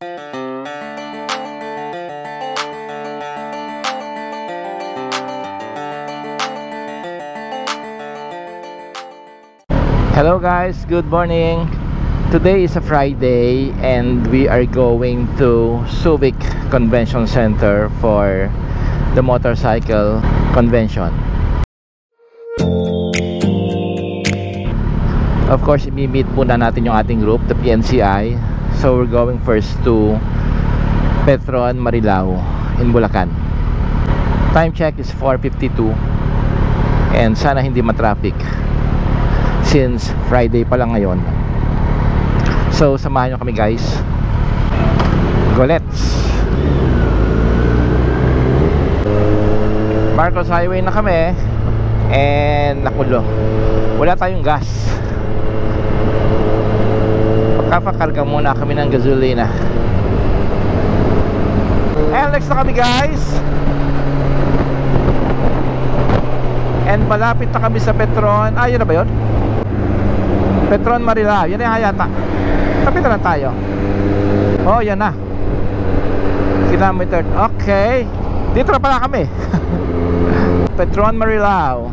Hello guys, good morning. Today is a Friday and we are going to Subic Convention Center for the motorcycle convention. Of course, i-meet muna natin yung ating group, the PNCI. So we're going first to Petron Marilao in Bulacan. Time check is 4:52 and sana hindi matraffic since Friday pa lang ngayon. So samahan nyo kami guys. Go, let's! Marcos Highway na kami and nakulo, wala tayong gas. Pagkapakarga muna kami ng gasolina. Alex na kami guys, and malapit na kami sa Petron. Yun na ba yun? Petron Marilao, yan na yata. Kapit na tayo. Oh, yan na. Kilometer. Okay, dito na pala kami. Petron Marilao.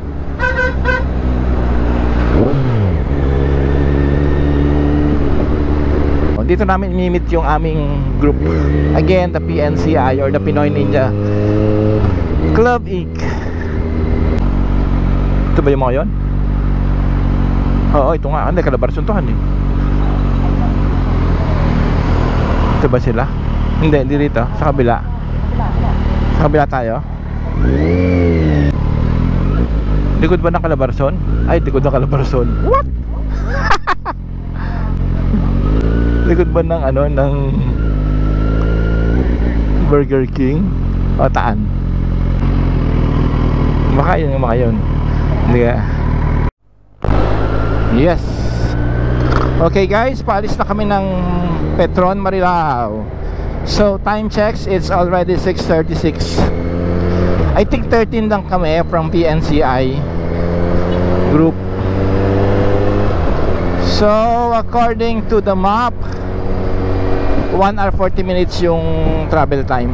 Dito namin imimit yung aming group. Again, the PNCI or the Pinoy Ninja Club Inc. Ito ba yung mga yun? Oo, ito nga. Hindi, Calabarzon to, hindi. Ito ba sila? Hindi rito. Sa kabila. Sa kabila tayo. Likod ba ng Calabarzon? Ay, likod ng Calabarzon. What? Likod ba ng ano, ng Burger King? O, taan? Baka yun. Hindi ka. Yes. Okay guys, paalis na kami ng Petron Marilao. So time checks, it's already 6:36. I think 13 lang kami from PNCI group. So according to the map, 1 hour 40 minutes yung travel time.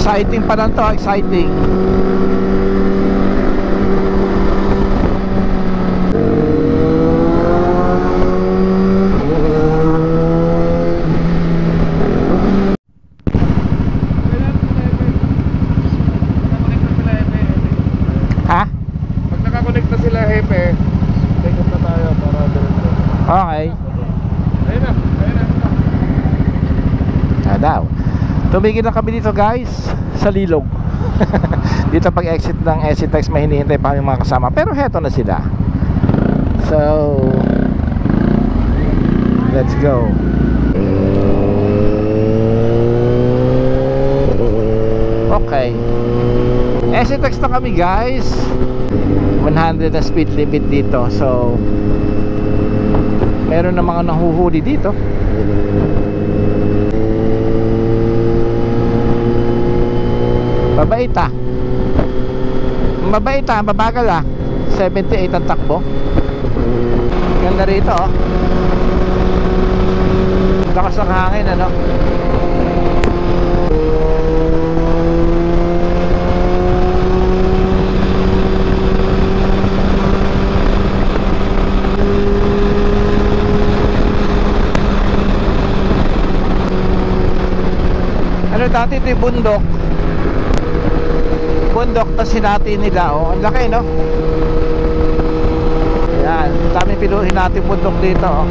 Exciting pa lang to, exciting. Ha? Pag nakakonect na sila Hepe, take up na tayo para diretso. Okay. Ayun na. Daw. Tumigil na kami dito guys sa Lilog. Dito pag exit ng SCTEX may hinihintay pa yung mga kasama, pero heto na sila. So let's go. Okay, SCTEX na kami guys. 100 na speed limit dito. So meron na mga nahuhuli dito. Mabait ah, mabagal ah. 78 ang takbo. Ganda rito oh. Lakas ng hangin ano. yung bundok. Bundok, tas sinati nila. Oh, ang laki, no? Yan, dami pinuhin natin bundok dito. Oh.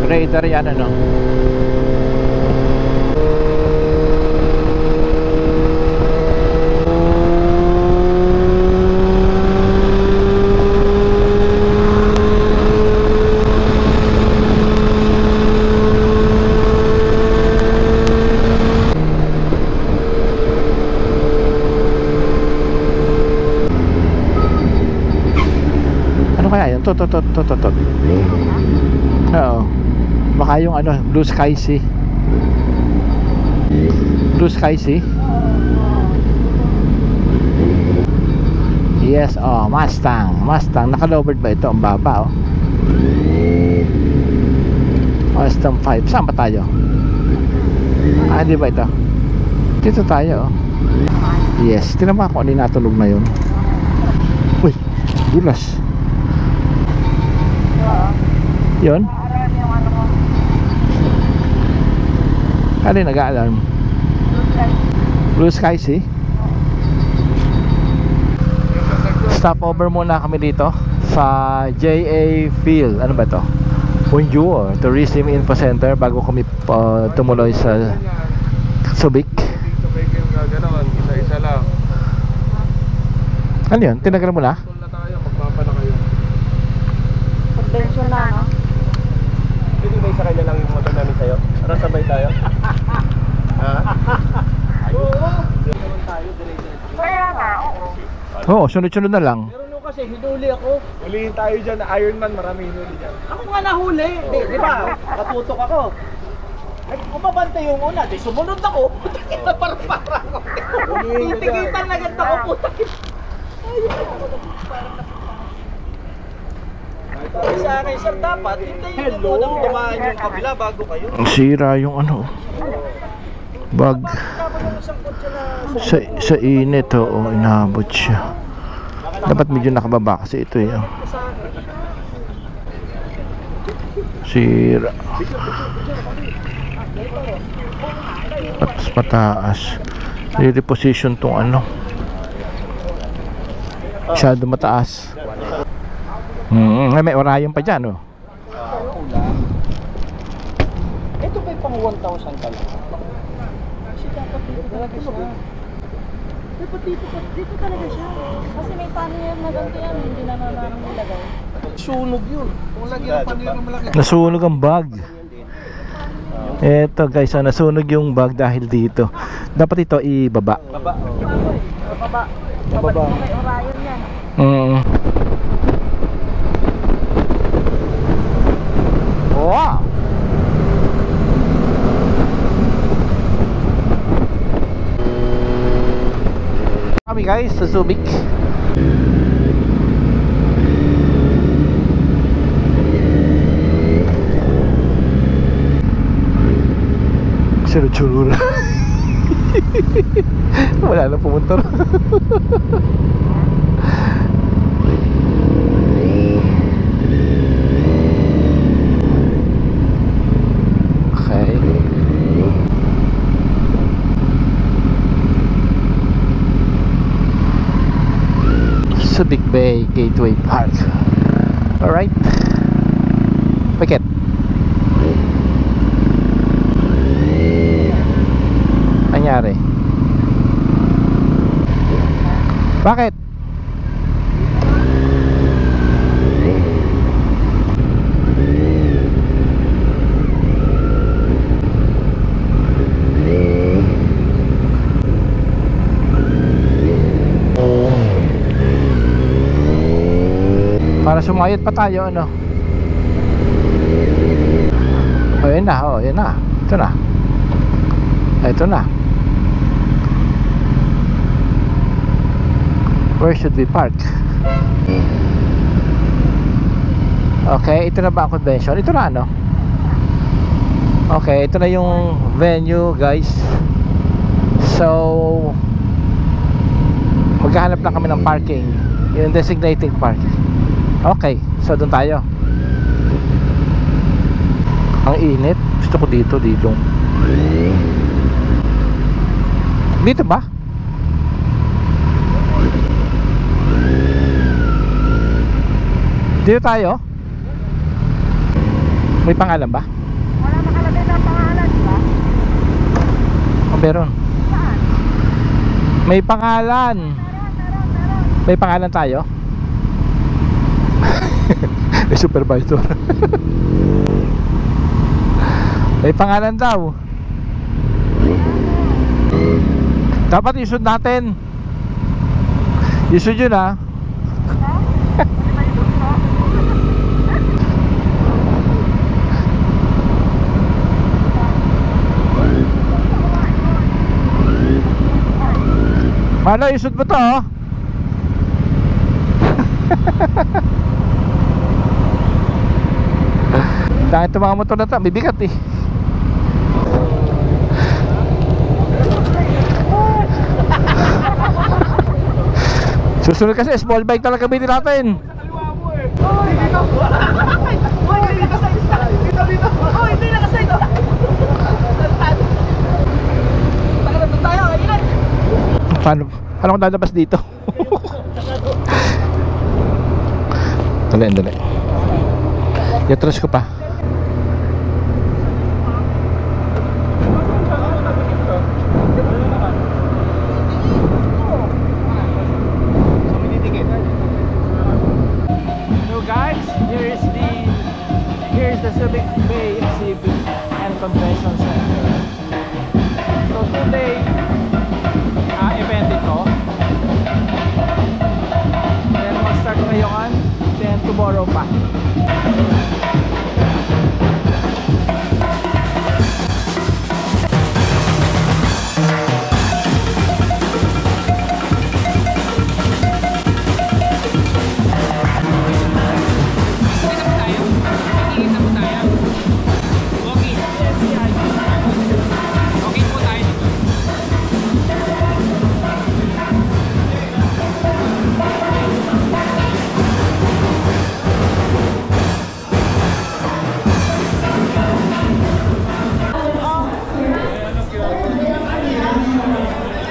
Radar yan, ano? Ano kaya yun? Tot. Oo. Baka yung ano, Blue Sky Sea. Blue Sky Sea. Yes, oh, Mustang. Naka-lowered ba ito? Ang baba, oh. Mustang 5. Saan ba tayo? Ah, hindi ba ito? Dito tayo, oh. Yes, tinama ko ano yung natulog na yun. Uy, dulas. Yun? Ano yung nag-a-alarm? Blue Sky Sea. Stopover muna kami dito sa JA Field. Ano ba ito? Bonjour Tourism Info Center bago kami tumuloy sa Subic. Isa-isa lang. Ano yun? Tinagal mo na? Tol na tayo, magpapa na kayo. Convention na, no? Pwede ba isa kanya lang yung motor namin sa'yo? Para sabay tayo? Ha? Oo. Naman tayo, diretso. Kaya nga, oo. Oo, sunod-sunod na lang. Pero nung kasi hinuli ako. Hulihin tayo dyan, Ironman, marami hinuli dyan. Ako nga nahuli. Di ba? Natutok ako. Ay, kumabante yung una. Di sumunod ako. Parang ako. Titigitan na ganda ko. Puta. Ay, sa akin, sir, dapat hintayin mo nang dumaan yung kabila bago kayo. Sira yung ano, bag. Sa init, oo, inabot siya. Dapat medyo nakababa kasi ito eh. Sira. Tapos mataas. I-reposition tong ano. Masyado mataas. May orayon pa dyan, oh. Ito ba yung pang 1,000 ka lang? Kasi dapat dito talaga siya. Dapat dito talaga siya. Kasi may panel na ganito yan, hindi na nalang nilagay. Sunog yun. Kung lagyan ng panira malaki. Nasunog ang bag. Eto guys, nasunog yung bag dahil dito. Dapat ito ibaba. Baba. Bababa. May orayon yan. Wow! Kami guys sa Subic. Sunod-sunod. Wala na pumunta. Okay. Subic Bay Gateway Park. Alright. Bakit? Nangyari? Bakit? Para sumayad pa tayo, ano? Oh, yun na, oh, yun na. Ito na. Ito na. Where should we park? Okay, ito na ba ang convention? Ito na, ano? Okay, ito na yung venue, guys. So Maghahanap lang kami ng parking, yung designated parking. Okay, so doon tayo. Ang init. Gusto ko dito, dito. Dito ba? Dito tayo? May pangalan ba? Wala makalagay na pangalan, di ba? Oh, meron. Saan? May pangalan. Meron. May pangalan tayo? May supervisor. May pangalan daw. Dapat isod natin. Isod yun ha. Malo, isod mo to oh. Dahil itong mga motor na ito, bibigat eh. Susunod kasi, small bike talaga gamitin natin. Paano kung lalabas dito? Dali. Yatras ko pa. So guys, here's the Subic Bay Exhibit and Convention Center. So today, event ito. Then mag-start ngayon, then tomorrow pa.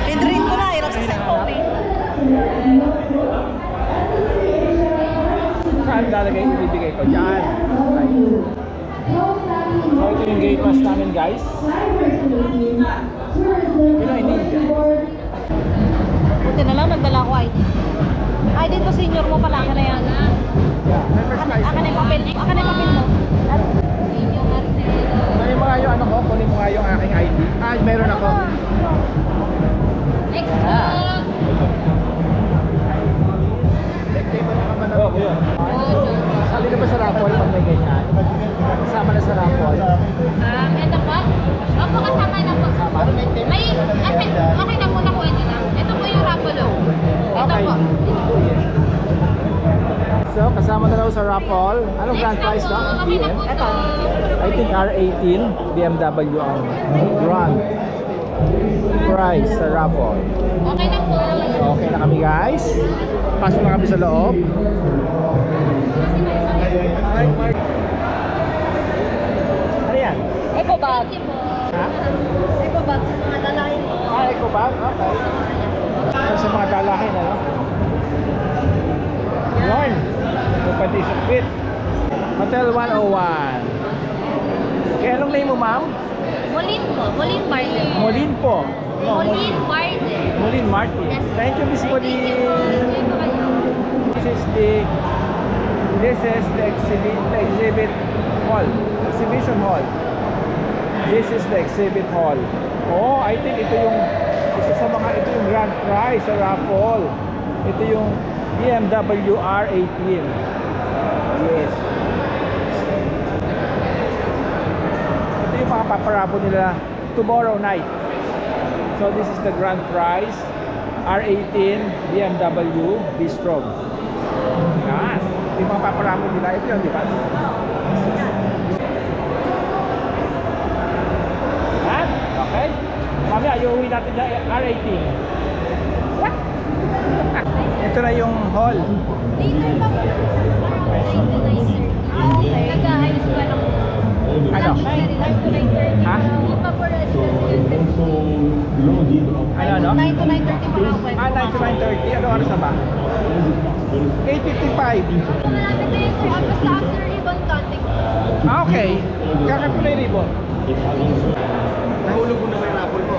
Pindrin ko na, hirap sa cellphone eh. Saan lalagay? Ibibigay ko dyan. So ito yung gate pass namin guys. Pinoy Ninja. Buti na lang, nagdala ko ID. Ay, dito senior mo pala, ka na yan. Aka na yung papel mo. Kunin mo nga yung ano ko, kunin mo nga yung aking ID. Ay, meron ako. Next po. Oo, kuya. Sali na ba sa raffle pag may ganyan? Kasama na sa raffle. Ito po? Opo, kasama na po. May, okay na po, nakuha nyo na. Ito po yung Rapolo. Ito Okay. po. So, kasama na raw sa raffle. Anong grand prize Next na na? po, kami na po Ito. to. I think R18 BMW ang grand prize sa raffle. Okay na po. So, okay na kami guys. Pasok na kami sa loob. Ano yan? Eco bag. Thank you po. Ha? Eco bag sa mga lalahin. Eco bag? Okay. So, sa mga dalahin, ano? Yun. Ito pati sa fit. Hotel 101. Kaya anong name mo, ma'am? Molin po. Molin Martin. Molin po. No, Molin Martin. Molin Martin. Yes. Thank you, Miss Molin. Thank you po. This is the exhibit hall. Exhibition hall. This is the exhibit hall. Oh, I think ito yung isa sa mga, ito yung grand prize sa raffle. Ito yung BMW R18. Yes. Ito yung mga paparapon nila tomorrow night. So this is the grand prize R18 BMW Bistro. Yan. Ito yung mga paparapon nila. Ito yun, di ba? Yan. Okay. Mamaya, iuwi natin yung R18. Ito na yung hall. Later pa po. Nag-aayos pa lang. Ano? 9 to 9:30. Ha? Yung paparazzi kasi yun. Ano? 9 to 9:30 mga kwento. 9 to 9:30. Ano oras na ba? 8:55. Malapit na yun sir. Basta after ribbon cutting. Okay. Kakap ko na yung ribbon. Nahulog mo na may raffle mo.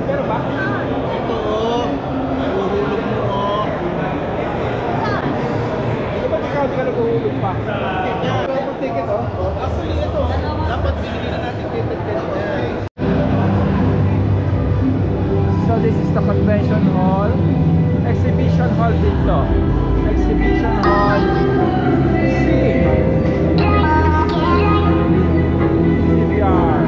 Pero ba? Ito, nahulog mo. Ito ba ikaw di ka nag-uhulog pa? Raffle ticket, oh. Actually, ito. Dapat binigyan na natin ticket ganito. So this is the convention hall. Exhibition hall dito. Exhibition hall. CBR.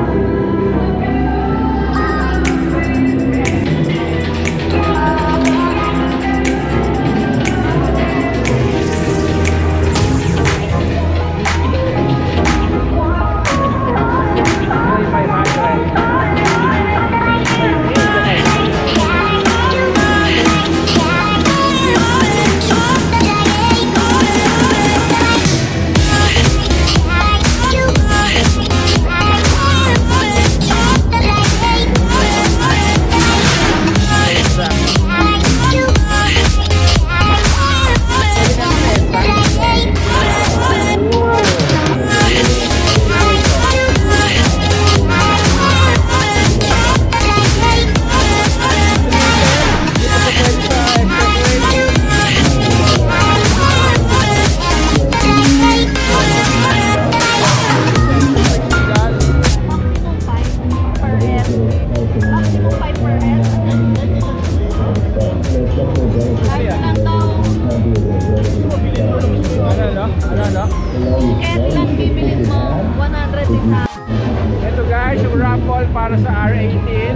Ito guys, yung raffle para sa R18.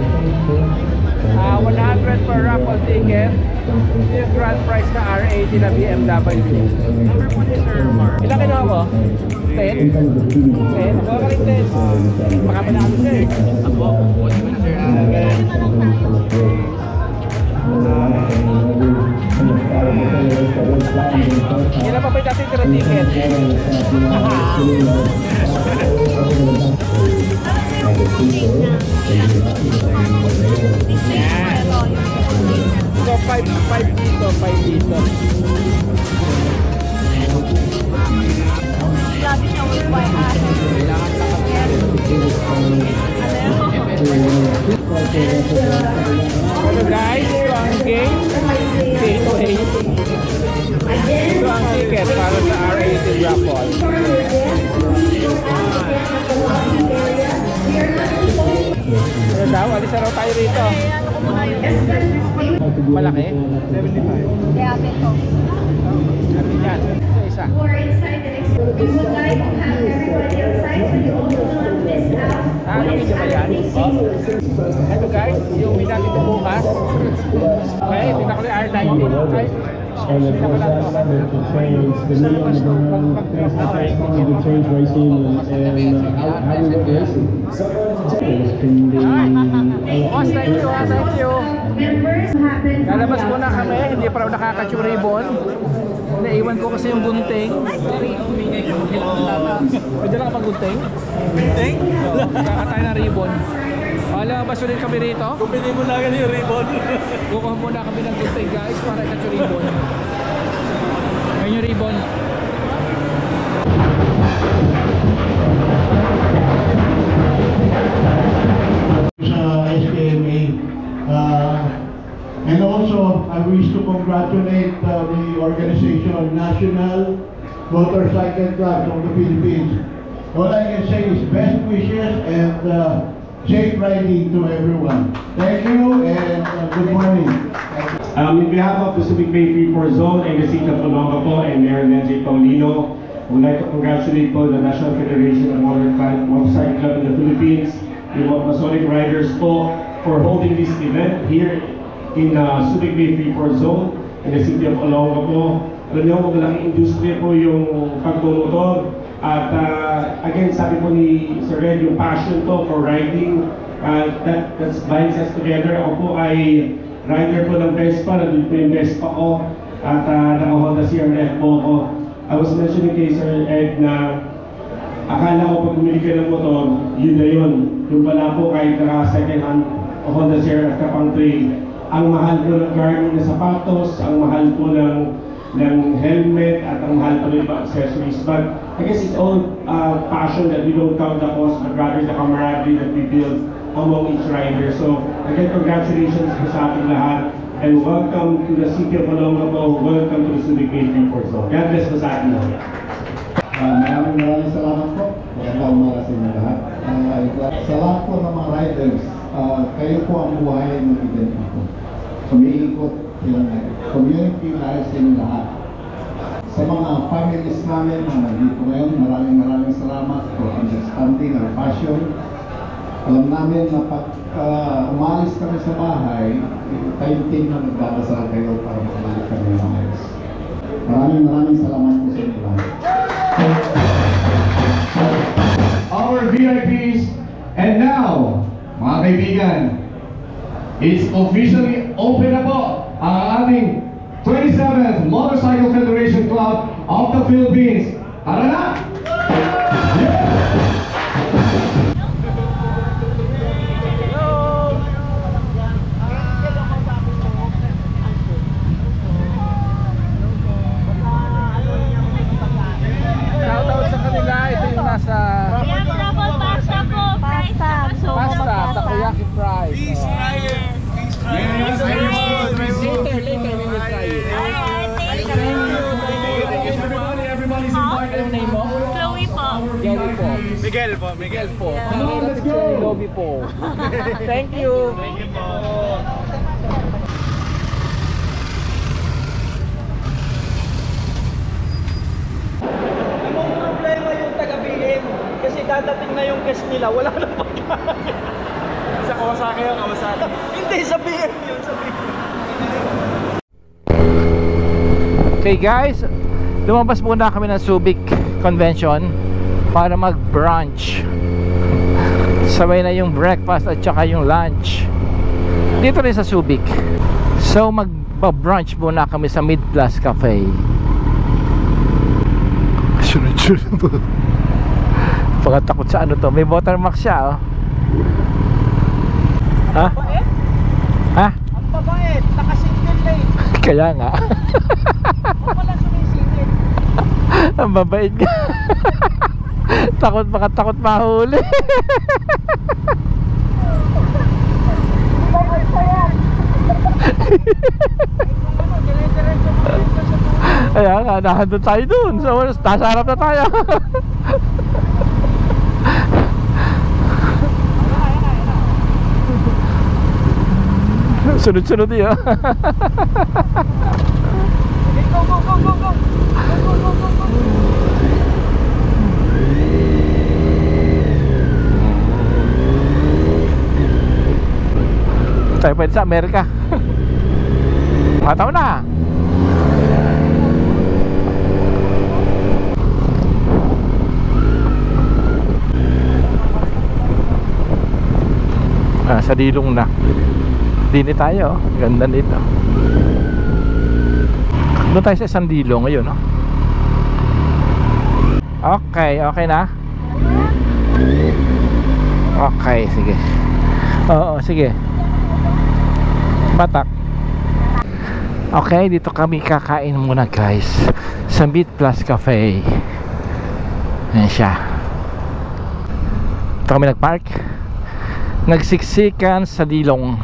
100 per raffle ticket. Yung grand prize na R80 na BMW. Number po ni Sir Mar. Ilan kinuha mo? 10? 10? Ako ka rin 10. Baka pa na kami sir. Ako, kukuha mo na sir. Ilan pa ba yung dating tira ticket? Yan. So 5 dito, 5 dito. Grabe siya with my ass. Hello guys, ito ang game. Ito ang ticket para sa R18 raffle. Ano daw? Alis na raw tayo rito. Malaki? 75. Kaya ito. Ano yan? Isa. Ano yun ba yan? Ito guys, yung may natin ito bukas. Okay, tingnan ko na R19. Ay, And of course, that's the trains, the new underground, the trains racing, and how we work this. Boss, thank you. Lalabas muna kami, hindi pa raw nakaka-chew ribbon. Naiwan ko kasi yung gunting. Pwede lang ka pag-gunting? Gunting? Kakatayo ng ribbon. Lalabas ulit kami rito. Kumpinin mo lang yung ribbon. Kukuha muna kami ng gunting guys para ka-chew ribbon. Ayun yung ribbon. SKMA. And also, I wish to congratulate the organization National Motorcycle Club of the Philippines. All I can say is best wishes and safe riding to everyone. Thank you and good morning. In behalf of the Subic Bay Free-for Zone and the City of Olongapo and Mayor Nenji Paulino, I would like to congratulate po the National Federation of Motorcycle Club in the Philippines, the Masonic Riders po, for holding this event here in Subic Bay Free-for Zone in the City of Olongapo. Alam niyo, malaking industriya po yung pagmumotor. At again, sabi po ni Sir Red, yung passion to for riding, that binds us together. Ako po ay rider po ng Vespa, nandun po yung Vespa ko, at naka-Honda CRF po ako. I was mentioning kay Sir Ed na akala ko pag bumili ka ng motor, yun na yun. Yung pala po kahit naka-second hand Honda CRF ka pang trade, ang mahal po ng Garmin na sapatos, ang mahal po ng helmet, at ang mahal po ng iba accessories. But I guess it's all passion that we don't count the cost, but rather the camaraderie that we build among each rider. So again, congratulations po sa ating lahat, and welcome to the city of Olongapo, welcome to the Subic Bay Freeport Zone. God bless po sa ating lahat. Maraming salamat po. Magandang umaga sa inyo lahat. Sa lahat po ng mga riders, kayo po ang buhay ng event ko. Umiikot silang community dahil sa inyo lahat. Sa mga families namin na nandito ngayon, maraming salamat for understanding our passion. Alam namin na pag umalis kami sa bahay, tayong team na nagdadasal kayo para makabalik kami ng ayos. Maraming salamat po sa inyo lahat. Our VIPs, and now, mga kaibigan, it's officially open na po ang ating 27th Motorcycle Federation Club of the Philippines. Tara na! Shoutout sa kanila. Ito yung nasa pasta, takoyaki fries. Later we will try it. Everybody's invited. Ano name mo? Chloe po. Miguel po. Let's go. Lobby po. Thank you. Anong problema yung taga-BM? Kasi dadating na yung guest nila, wala na pagkain. Sa Kawasaki yung Kawasaki. Hindi, sa BM yun, sa BM. Okay guys, lumabas muna kami ng Subic Convention para mag-brunch. Sabay na yung breakfast at saka yung lunch dito rin sa Subic. So mag-brunch muna kami sa Mid Plus Cafe. Sunod-sunod po. Pagkatakot sa ano to, may watermark siya oh. Ha? Ha? Ang babait, naka-single lane. Kaya nga. Wala sumisingit. Ang babait ka. Takot takot mahuli. Kaya nga, nahandun tayo dun. So, nasa harap na tayo. Sunod-sunod yun. Go. Tayo pwede sa Amerika. Mataw na. Sa Dilong na. Dini tayo, ganda nito. Doon tayo sa isang Dilong ngayon, no? Okay na. Okay, sige. Oo, sige. Batak. Okay, dito kami kakain muna guys sa Mid Plus Cafe. Ayan siya. Dito kami nagpark. Nagsiksikan sa Dilong.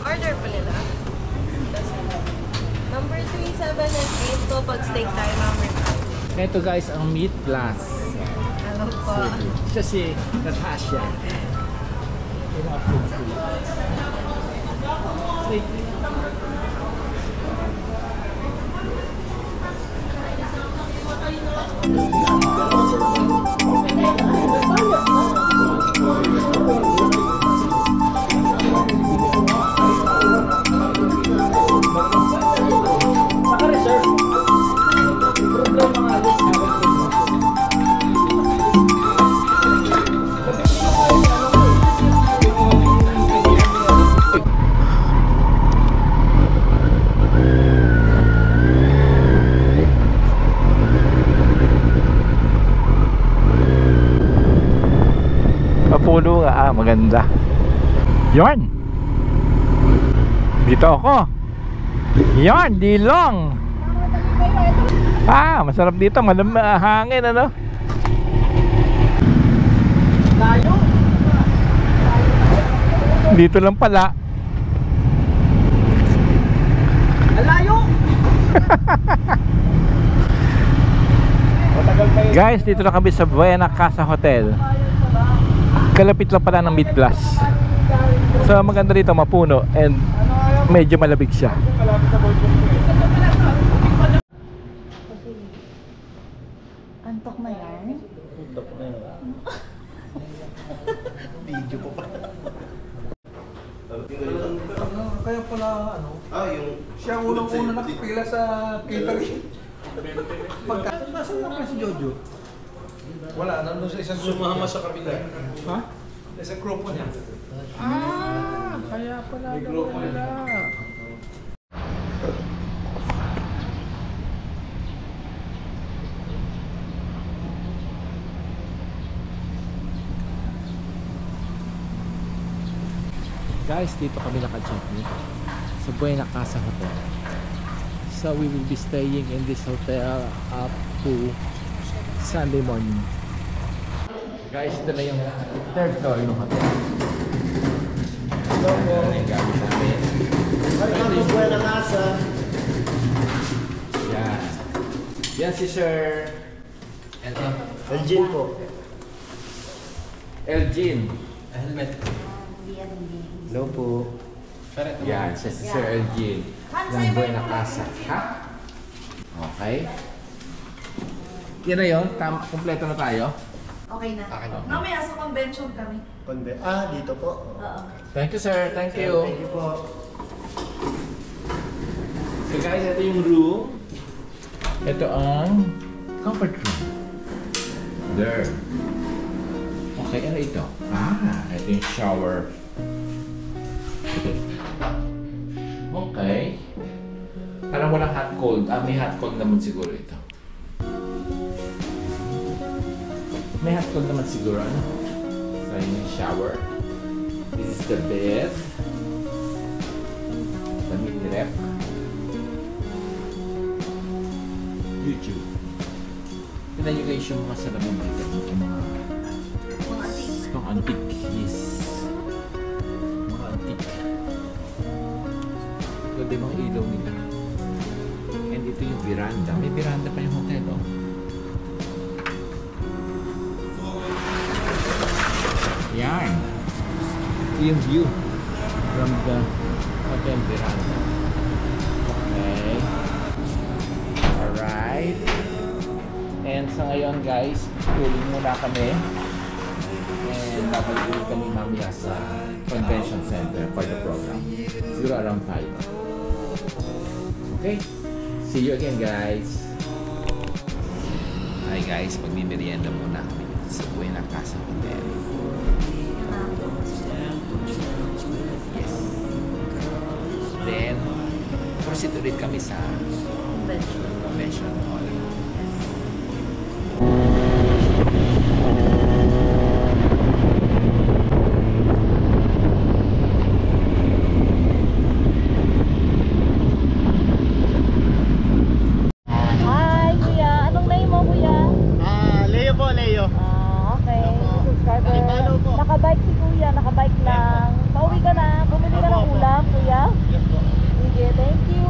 Order po nila. Number 3, 7, and 8 po pag steak tayo number 5. Ito guys ang Mid Plus. Ano po? Siya si Natasha. maganda. Yon. Dito ako. Yon, Dilong. Ah, masarap dito, hangin ano. Layo. Dito lang pala. Layo. Guys, dito na kami sa Buena Casa Hotel. Kalapit lang pala ng Mid Plus. So maganda dito, mapuno and medyo malabig siya. Antok na yan? Antok na yan. Video po pa. Kaya pala ano? Yung Siya ang unang-una nakapila sa catering. Nasaan na si Jojo? Wala, nandun sa isang sumama sa kabila. Ha? Sa isang grupo niya. Ah, kaya pala wala. Guys, dito kami naka-check-in sa Buena Casa Hotel. So we will be staying in this hotel up to Sunday morning. Guys, ito na yung third floor ng hotel. Hello po. Ito yung gamit namin. Welcome to Buena Casa. Yan. Yan si Sir. Ito. Elgin po. Elgin. Helmet. Hello po. Yan, siya si Sir Elgin ng Buena Casa. Ha? Okay. Yan na yun. Kompleto na tayo. Okay na. Okay na. Mamaya sa convention kami. Dito po. Oo. Thank you, sir. Thank you. Thank you po. So guys, ito yung room. Ito ang comfort room. There. Okay, ano ito? Ah, ito yung shower. Okay. Parang walang hot cold. Ah, may hot cold naman siguro ito. May hot cold naman siguro, ano? So, yun yung shower. This is the bed. The mini rep. YouTube. Tignan nyo guys yung mga salamin dito. Yung mga antique. Yes. Mga antique. Ito yung mga ilaw nila. And ito yung veranda. May veranda pa yung hotel, oh. Yan. Ito yung view from the hotel veranda. Okay. Alright. And sa ngayon guys, tuloy muna kami. And babalik kami mamaya sa convention center for the program. Siguro around 5. Okay? See you again guys. Hi guys, magmimerienda muna kami sa Buena Casa Hotel. Yes. Then, proceed ulit kami sa convention hall. Hi, kuya. Anong name mo, kuya? Leo po, Leo. Okay. Subscriber. Nakabike si kuya. Nakabike lang. Pauwi ka na. Bumili ka ng ulam, kuya. Yes po. Sige, thank you.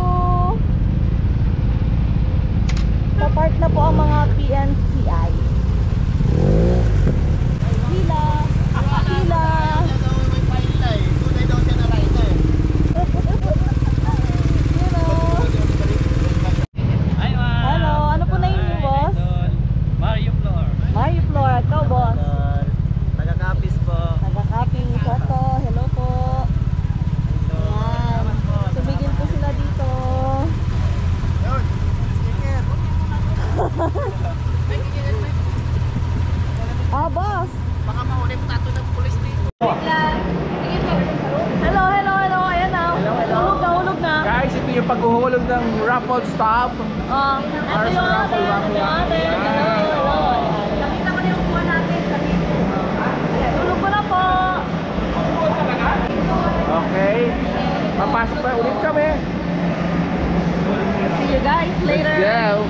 Papark na po ang mga PNCI. Hila. Hila. Hello, ano po name niyo, boss? Mario Flor. Mario Flor, ikaw, boss. Taga-Capiz po. Nagka-copy sa to. Hello po. Ayan. Tumigil po sila dito. Boss. Baka mauli po tato ng pulis dito. Hello, hello, hello. Ayan na. Hulog na. Guys, ito yung paghuhulog ng raffle stop. Ito yung atin. Hello. Nakita ko na yung buwan natin sa dito. Tulog ko na po. Okay. Papasok pa ulit kami. See you guys later. Let's go.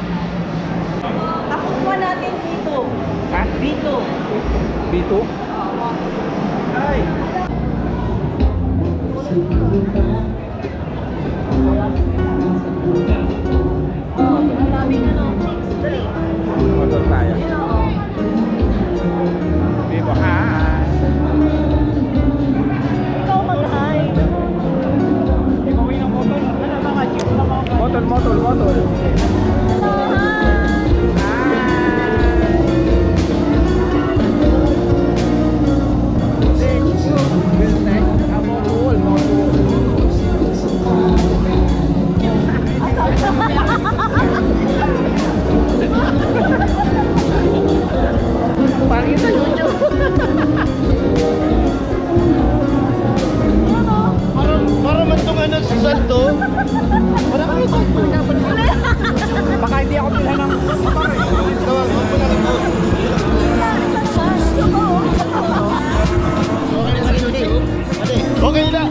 Nakuha natin dito. Ha? Dito. B2? Ay. Ang daming chicks. Dali. Motor tayo. Yun o. Dito ka. Ikaw mag-hi. Ikaw yung motor. Ano mga chicks na mga Motor. Pangit sa YouTube. Para man itong ano sa salto. Para kayo salto. Baka hindi ako pila ng motor eh. Okay na.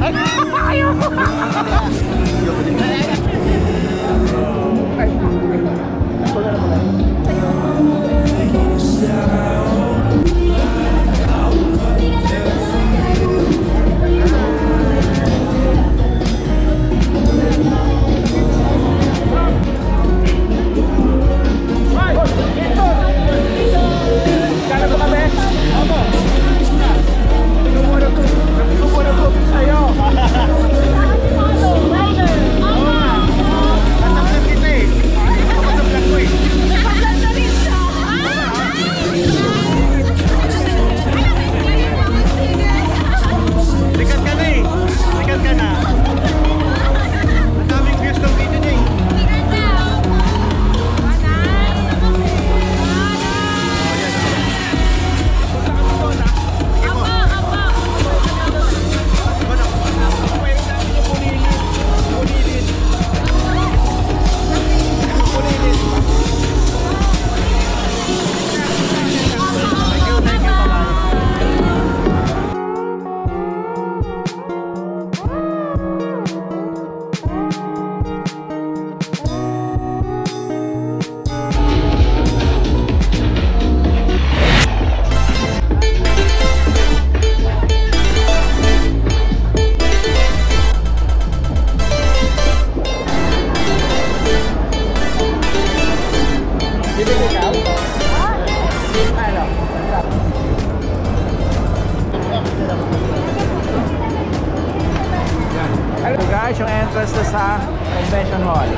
Hello guys, yung entrance na sa convention hall.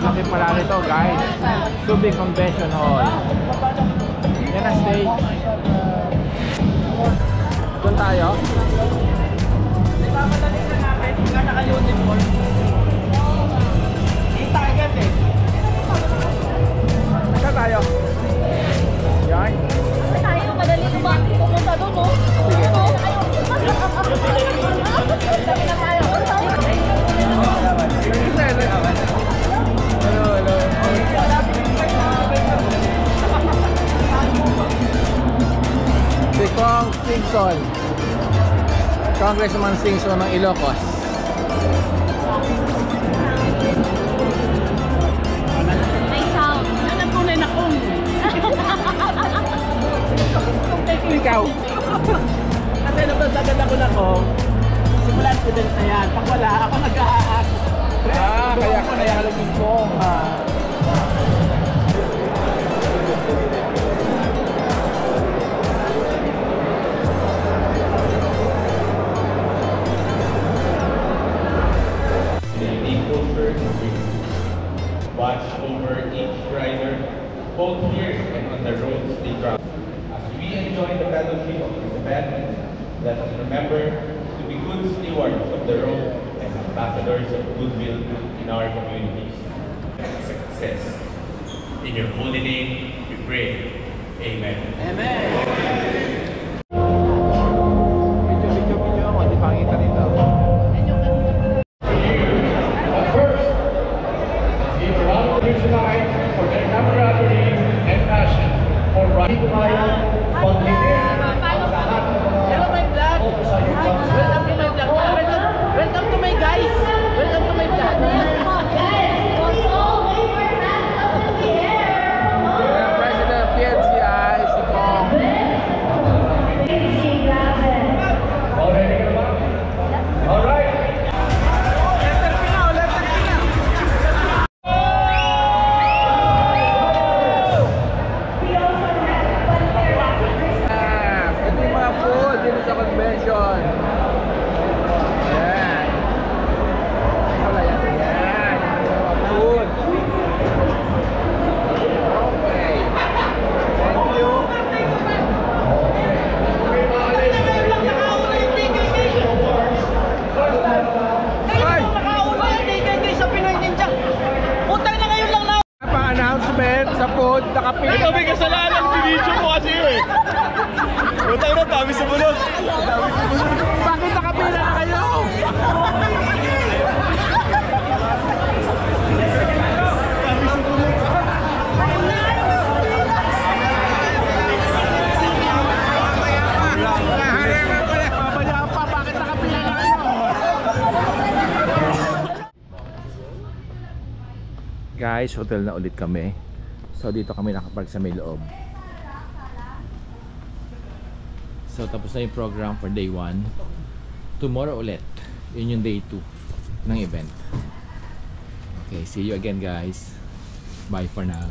Laki pala nito guys. Subic Convention Hall. Yan ang stage. Doon tayo. Saan tayo? Yan. Tayo, madali naman. Pupunta doon, no? Sige. Dali na tayo. Hello. Si Kong Singson. Congressman Singson ng Ilocos. May sound. Ano tunay na kung? Ikaw. Kasi nabasagad ako na kung. Simulan ko din na yan. Pag wala, ako nag-aak. Kaya ka halagin ko. Watch over each rider, both here and on the roads they travel. As we enjoy the battlefield of this event, let us remember to be good stewards of the road and ambassadors of goodwill in our communities. Success. In your holy name, we pray. Amen. Amen. Video ako, di pangita nito. nakapila. Ito may kasalanan, sinidyo mo kasi eh. Butang na, dami sa bulog. Bakit nakapila na kayo? Babaya pa, bakit nakapila na kayo? Guys, hotel na ulit kami. So dito kami nakapark sa may loob. So tapos na yung program for day 1. Tomorrow ulit. Yun yung day 2 ng event. Okay, see you again guys. Bye for now.